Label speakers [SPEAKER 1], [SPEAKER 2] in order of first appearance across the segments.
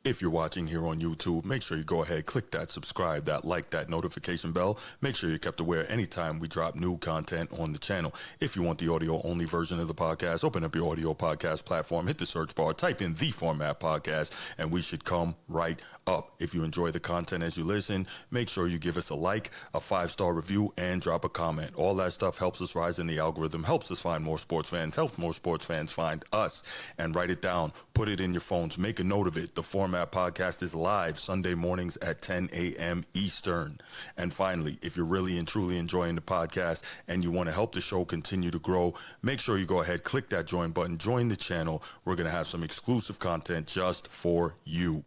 [SPEAKER 1] If you're watching here on YouTube, make sure you go ahead, click that subscribe, that like, that notification bell. Make sure you're kept aware anytime we drop new content on the channel. If you want the audio-only version of the podcast, open up your audio podcast platform, hit the search bar, type in The Format Podcast, and we should come right up. If you enjoy the content as you listen, make sure you give us a like, a 5-star review, and drop a comment. All that stuff helps us rise in the algorithm, helps us find more sports fans, helps more sports fans find us. And write it down, put it in your phones, make a note of it. The Format Podcast is live Sunday mornings at 10 a.m. Eastern. And finally, if you're really and truly enjoying the podcast and you want to help the show continue to grow, make sure you go ahead, click that join button, join the channel. We're going to have some exclusive content just for you.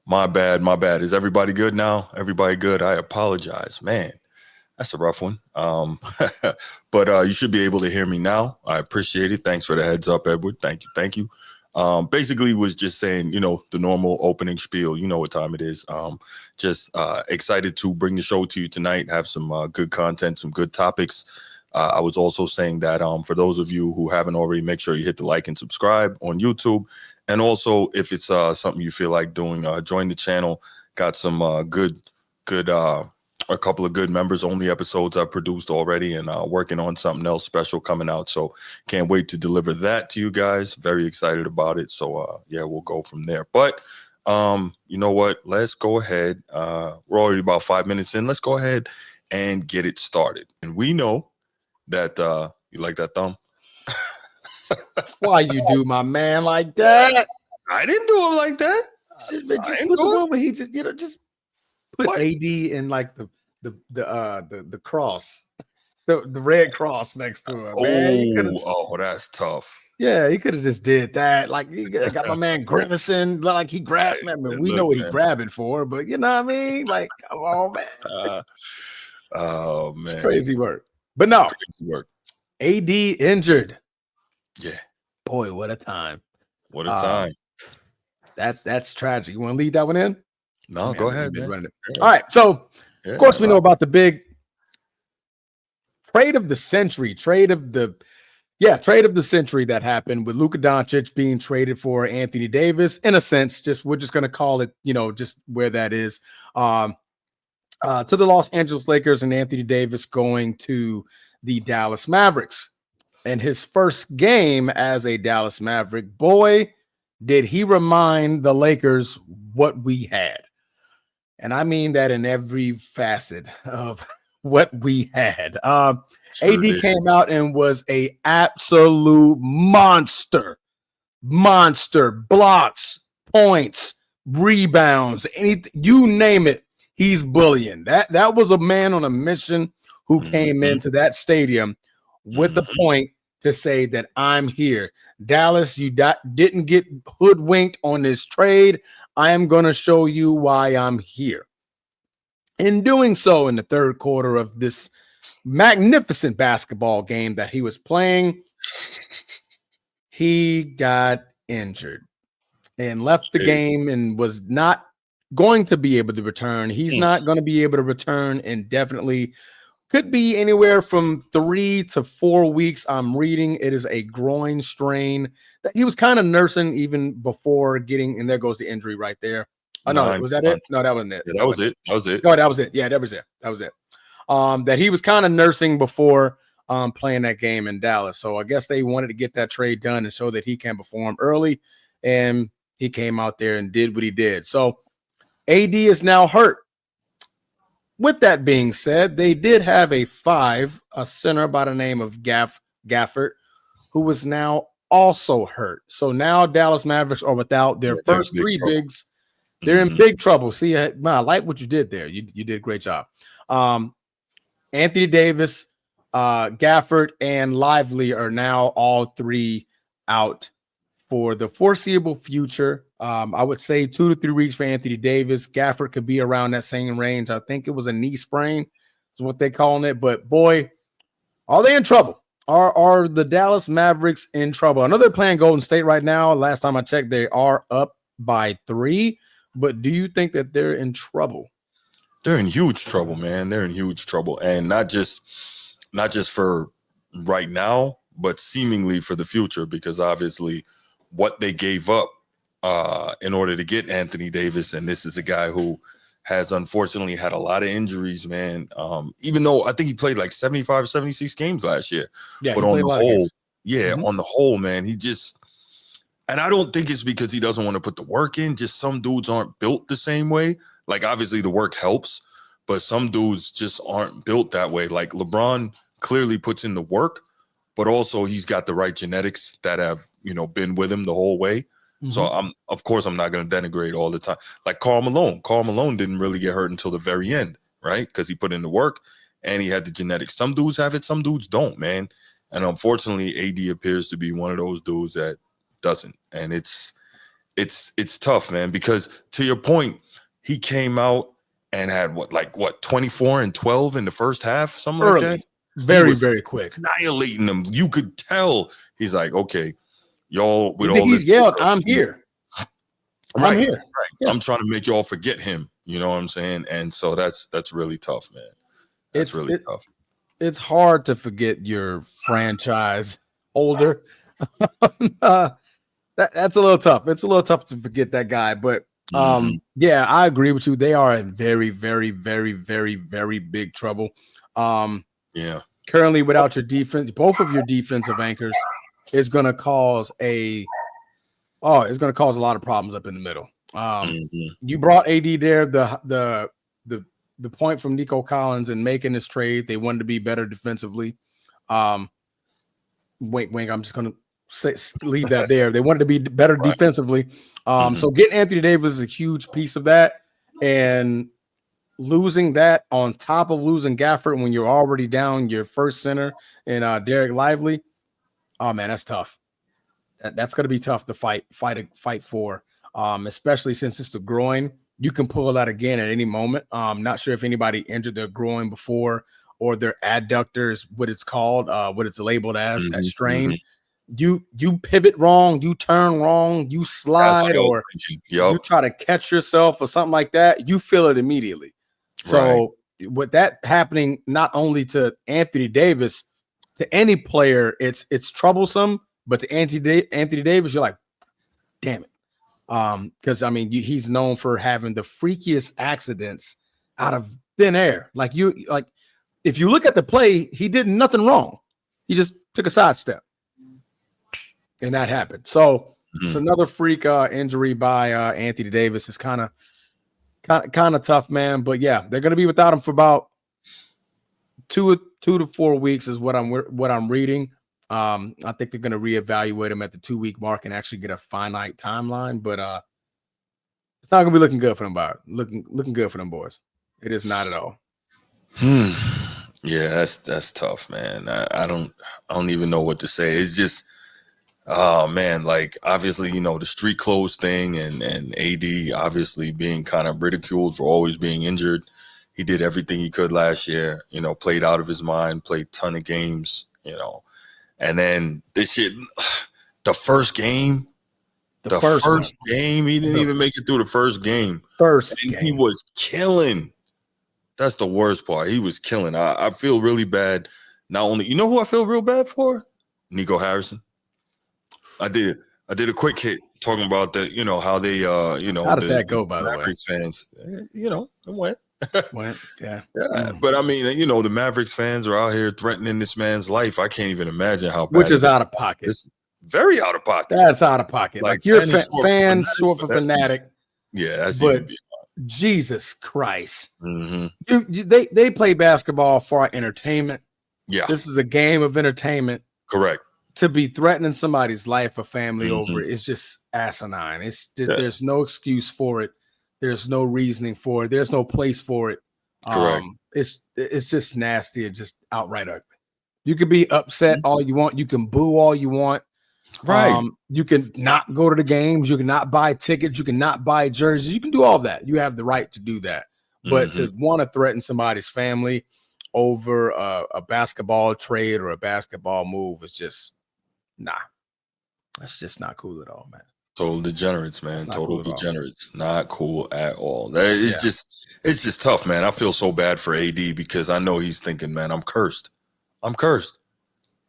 [SPEAKER 1] My bad, my bad. Is everybody good now? Everybody good? I apologize. Man, that's a rough one. But you should be able to hear me now. I appreciate it. Thanks for the heads up, Edward. Thank you. Thank you. Basically was just saying, the normal opening spiel. You know what time it is. Just excited to bring the show to you tonight, have some good content, some good topics. I was also saying that for those of you who haven't already, make sure you hit the like and subscribe on YouTube. And also, if it's something you feel like doing, join the channel. Got some good, a couple of good members only episodes I've produced already, and working on something else special coming out. So can't wait to deliver that to you guys. Very excited about it. So yeah, we'll go from there. But you know what? Let's go ahead. We're already about 5 minutes in. Let's go ahead and get it started. And we know that you like that thumb.
[SPEAKER 2] Why you do my man like that?
[SPEAKER 1] I didn't do him like that.
[SPEAKER 2] Just put the one where he just put
[SPEAKER 1] What?
[SPEAKER 2] AD in like the cross, the red cross next to him. Man,
[SPEAKER 1] That's tough.
[SPEAKER 2] Yeah, he could have just did that. Like he got my man grimacing, like he grabbed. I mean, we know what he's grabbing for, but you know what I mean? Like, come on, man.
[SPEAKER 1] Oh man,
[SPEAKER 2] it's crazy work. But no,
[SPEAKER 1] crazy work.
[SPEAKER 2] AD injured.
[SPEAKER 1] Yeah,
[SPEAKER 2] boy, what a time!
[SPEAKER 1] What a time.
[SPEAKER 2] That's tragic. You want to lead that one in?
[SPEAKER 1] No, go ahead, man.
[SPEAKER 2] All right. So, of course, we know about the big trade of the century that happened with Luka Doncic being traded for Anthony Davis. In a sense, we're just going to call it, just where that is, to the Los Angeles Lakers, and Anthony Davis going to the Dallas Mavericks. And his first game as a Dallas Maverick, boy, did he remind the Lakers what we had. And I mean that in every facet of what we had. AD came out and was a absolute monster. Blocks, points, rebounds, anything, you name it, he's bullying. That was a man on a mission who came into that stadium with the point to say that I'm here. Dallas, you didn't get hoodwinked on this trade. I am going to show you why I'm here. In doing so, in the third quarter of this magnificent basketball game that he was playing, he got injured and left the game and was not going to be able to return. He's not going to be able to return indefinitely. Could be anywhere from 3 to 4 weeks. I'm reading it is a groin strain that he was kind of nursing even before getting, and there goes the injury right there. Oh, no, was that it? No, that wasn't it.
[SPEAKER 1] Yeah, that was it. That was it.
[SPEAKER 2] No, that was it. Yeah, that was it. That he was kind of nursing before playing that game in Dallas. So I guess they wanted to get that trade done and show that he can perform early. And he came out there and did what he did. So AD is now hurt. With that being said, they did have a center by the name of Gafford, who was now also hurt. So now Dallas Mavericks are without their first three bigs. They're in big trouble. See, I like what you did there. You did a great job. Anthony Davis, Gafford, and Lively are now all three out for the foreseeable future. I would say 2 to 3 weeks for Anthony Davis. Gafford could be around that same range. I think it was a knee sprain, is what they're calling it. But boy, are they in trouble? Are the Dallas Mavericks in trouble? I know they're playing Golden State right now. Last time I checked, they are up by 3. But do you think that they're in trouble?
[SPEAKER 1] They're in huge trouble, man. They're in huge trouble, and not just for right now, but seemingly for the future, because obviously what they gave up in order to get Anthony Davis, and this is a guy who has unfortunately had a lot of injuries, man. Even though I think he played like 75, 76 games last year.
[SPEAKER 2] Yeah,
[SPEAKER 1] but on the whole, on the whole, man, he just, and I don't think it's because he doesn't want to put the work in. Just some dudes aren't built the same way. Like, obviously the work helps, but some dudes just aren't built that way. Like LeBron clearly puts in the work, but also he's got the right genetics that have, been with him the whole way. So of course I'm not going to denigrate all the time. Like Karl Malone didn't really get hurt until the very end, right? Because he put in the work and he had the genetics. Some dudes have it, some dudes don't, man. And unfortunately, AD appears to be one of those dudes that doesn't. And it's tough, man, because to your point, he came out and had 24 and 12 in the first half, something like that.
[SPEAKER 2] Very quick,
[SPEAKER 1] annihilating them. You could tell he's like, okay, y'all, with
[SPEAKER 2] all
[SPEAKER 1] this,
[SPEAKER 2] he's yelled, I'm here. I'm here.
[SPEAKER 1] Right. Yeah. I'm trying to make y'all forget him. You know what I'm saying? And so that's really tough, man. That's really tough.
[SPEAKER 2] It's hard to forget your franchise holder. That's a little tough. It's a little tough to forget that guy, but yeah, I agree with you. They are in very, very, very, very, very big trouble.
[SPEAKER 1] Yeah.
[SPEAKER 2] Currently, without your defense, both of your defensive anchors is going to cause a lot of problems up in the middle. You brought AD there. The point from Nico Collins and making this trade, they wanted to be better defensively. Wink. I'm just going to leave that there. They wanted to be better defensively. So getting Anthony Davis is a huge piece of that, and losing that on top of losing Gafford when you're already down your first center and Derek Lively. Oh man, that's tough. That's going to be tough to fight for, especially since it's the groin. You can pull that again at any moment. Not sure if anybody injured their groin before, or their adductor is what it's called, what it's labeled as, that strain. You pivot wrong, you turn wrong, you slide, or you try to catch yourself or something like that, you feel it immediately. So with that happening, not only to Anthony Davis, to any player, it's troublesome. But to Anthony Davis, you're like, damn it. Because I mean, he's known for having the freakiest accidents out of thin air. Like if you look at the play, he did nothing wrong. He just took a sidestep, and that happened. So it's another freak injury by Anthony Davis. It's kind of tough, man. But yeah, they're gonna be without him for about 2 to 4 weeks, is what I'm reading. I think they're gonna reevaluate him at the 2-week mark and actually get a finite timeline. But it's not gonna be looking good for them, looking good for them boys. It is not at all.
[SPEAKER 1] Yeah, that's tough, man. I don't even know what to say. It's just, oh man, like obviously, the street clothes thing and AD obviously being kind of ridiculed for always being injured. He did everything he could last year, played out of his mind, played a ton of games, and then this shit, the first game, he didn't even make it through the first game. He was killing. That's the worst part. He was killing. I feel really bad. Not only, who I feel real bad for? Nico Harrison. I did a quick hit talking about the, how they, how
[SPEAKER 2] did that go, by the way?
[SPEAKER 1] Mavericks fans, it went.
[SPEAKER 2] Yeah.
[SPEAKER 1] But I mean, the Mavericks fans are out here threatening this man's life. I can't even imagine how bad.
[SPEAKER 2] Which is out of pocket.
[SPEAKER 1] very out of pocket.
[SPEAKER 2] That's out of pocket. Like you're a fan, short for fanatic.
[SPEAKER 1] Yeah, that's
[SPEAKER 2] but
[SPEAKER 1] even beyond.
[SPEAKER 2] Jesus Christ.
[SPEAKER 1] Mm-hmm.
[SPEAKER 2] They play basketball for our entertainment.
[SPEAKER 1] Yeah.
[SPEAKER 2] This is a game of entertainment.
[SPEAKER 1] Correct.
[SPEAKER 2] To be threatening somebody's life or family
[SPEAKER 1] Mm-hmm.
[SPEAKER 2] over it is just asinine. It's just, there's no excuse for it. There's no reasoning for it. There's no place for it.
[SPEAKER 1] Correct.
[SPEAKER 2] It's just nasty and just outright ugly. You could be upset all you want. You can boo all you want.
[SPEAKER 1] Right.
[SPEAKER 2] You can not go to the games. You can not buy tickets. You can not buy jerseys. You can do all that. You have the right to do that. But to want to threaten somebody's family over a basketball trade or a basketball move is just, nah. That's just not cool at all, man.
[SPEAKER 1] Total degenerates, man. Total
[SPEAKER 2] cool
[SPEAKER 1] degenerates. Not cool at all. It's just tough, man. I feel so bad for AD because I know he's thinking, man, I'm cursed.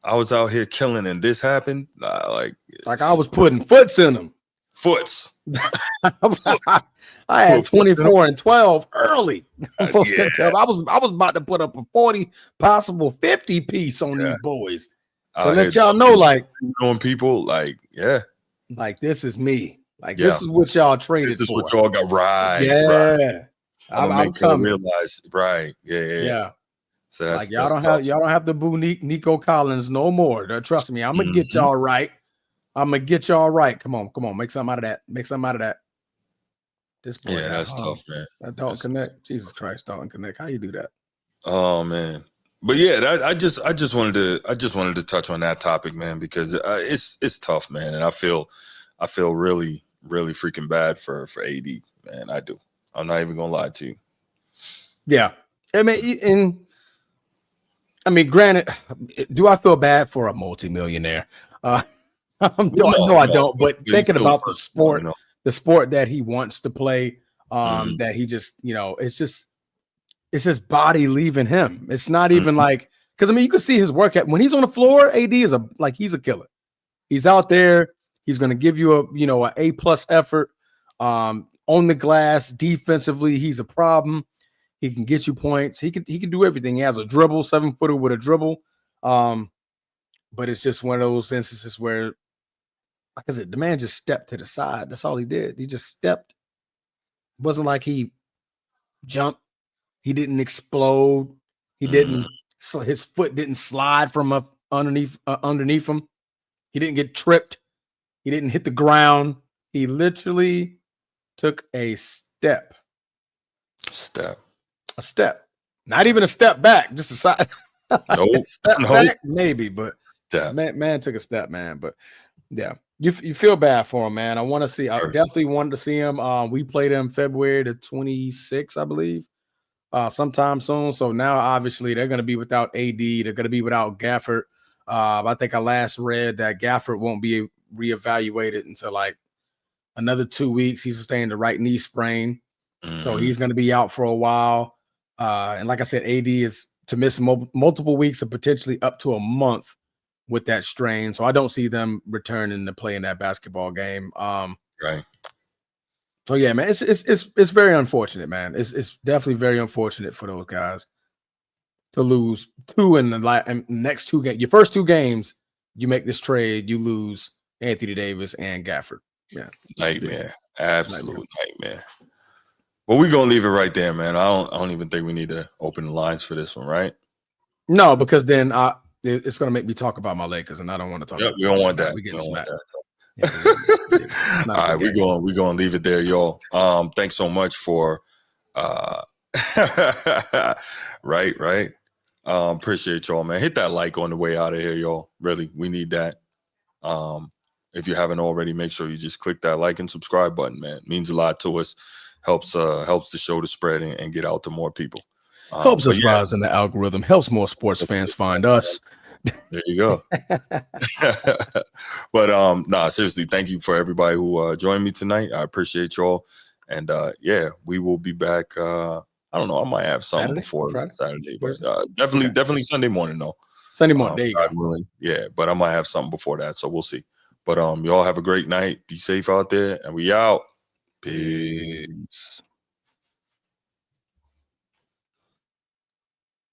[SPEAKER 1] I was out here killing and this happened. Like
[SPEAKER 2] I was putting foots in them.
[SPEAKER 1] Foots.
[SPEAKER 2] I had 24 and 12 early. I was about to put up a 40, possible 50 piece on these boys. To let y'all know, like,
[SPEAKER 1] knowing people, like,
[SPEAKER 2] like this is me. Like this is what y'all traded for.
[SPEAKER 1] This is what y'all got right.
[SPEAKER 2] Yeah,
[SPEAKER 1] right. I'm coming. Realize, right? Yeah.
[SPEAKER 2] So that's, like y'all don't have to boo Nico Collins no more. Trust me, I'm gonna get y'all right. I'm gonna get y'all right. Come on, make something out of that. This boy,
[SPEAKER 1] that's tough, man.
[SPEAKER 2] Dalton Connect. Jesus Christ, Dalton Connect. How you do that?
[SPEAKER 1] Oh man. But yeah, I just wanted to touch on that topic, man, because it's tough, man, and I feel really freaking bad for AD, man. I do. I'm not even gonna lie to you.
[SPEAKER 2] Yeah, I mean, granted, do I feel bad for a multimillionaire? No, I don't. But thinking about the sport that he wants to play, that he just, it's his body leaving him. It's not even like, because I mean, you can see his work when he's on the floor. AD is he's a killer. He's out there. He's going to give you a A+ effort on the glass. Defensively, he's a problem. He can get you points. He can do everything. He has a dribble, 7-footer with a dribble. But it's just one of those instances where, like I said, the man just stepped to the side. That's all he did. He just stepped. It wasn't like he jumped. He didn't explode. He didn't. His foot didn't slide from underneath him. He didn't get tripped. He didn't hit the ground. He literally took a step. A step. Not even a step back. Just a side. Step back, maybe, but man took a step, man. But yeah, you feel bad for him, man. I want to see. I definitely wanted to see him. We played him February the 26th, I believe. Sometime soon. So now obviously they're going to be without AD. They're going to be without Gafford. I think I last read that Gafford won't be reevaluated until like another 2 weeks. He's sustained the right knee sprain. So he's going to be out for a while. And like I said, AD is to miss multiple weeks and potentially up to a month with that strain. So I don't see them returning to play in that basketball game.
[SPEAKER 1] Right.
[SPEAKER 2] So yeah, man, it's very unfortunate, man. It's definitely very unfortunate for those guys to lose two in the next two games. Your first two games, you make this trade, you lose Anthony Davis and Gafford. Yeah,
[SPEAKER 1] nightmare, absolute nightmare. Well, we're gonna leave it right there, man. I don't even think we need to open the lines for this one, right?
[SPEAKER 2] No, because then it's gonna make me talk about my Lakers, and I don't want to talk.
[SPEAKER 1] Yeah, we don't want that.
[SPEAKER 2] We getting smacked.
[SPEAKER 1] Yeah, all right, we're gonna leave it there, y'all. Thanks so much for right. Appreciate y'all, man. Hit that like on the way out of here, y'all. Really, we need that. If you haven't already, make sure you just click that like and subscribe button, man. It means a lot to us. Helps the show to spread and get out to more people.
[SPEAKER 2] Helps us rise in the algorithm. Helps more sports fans find us.
[SPEAKER 1] There you go. But seriously, thank you for everybody who joined me tonight. I appreciate y'all. And we will be back. I don't know. I might have something before Saturday, but definitely Sunday morning though.
[SPEAKER 2] Sunday morning, there you go.
[SPEAKER 1] Willing. Yeah, but I might have something before that, so we'll see. But y'all have a great night. Be safe out there, and we out. Peace.